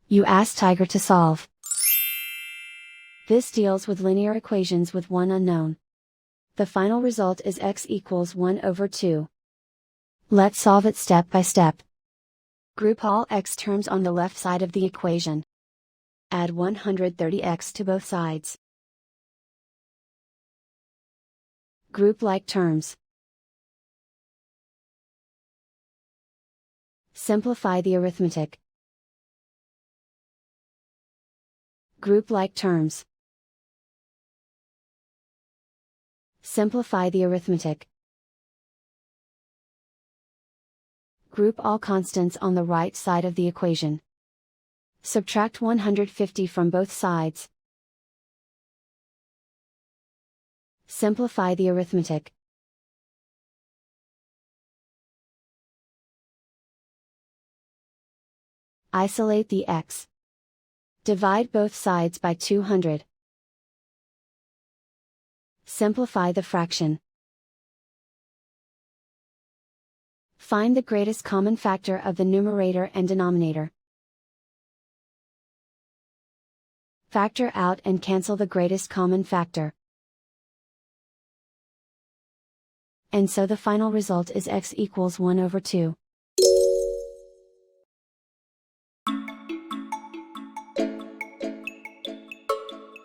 You ask Tiger to solve. This deals with linear equations with one unknown. The final result is x equals 1 over 2. Let's solve it step by step. Group all x terms on the left side of the equation. Add 130x to both sides. Group like terms. Simplify the arithmetic. Group like terms. Simplify the arithmetic. Group all constants on the right side of the equation. Subtract 150 from both sides. Simplify the arithmetic. Isolate the x. Divide both sides by 200. Simplify the fraction. Find the greatest common factor of the numerator and denominator. Factor out and cancel the greatest common factor. And so the final result is x equals 1 over 2.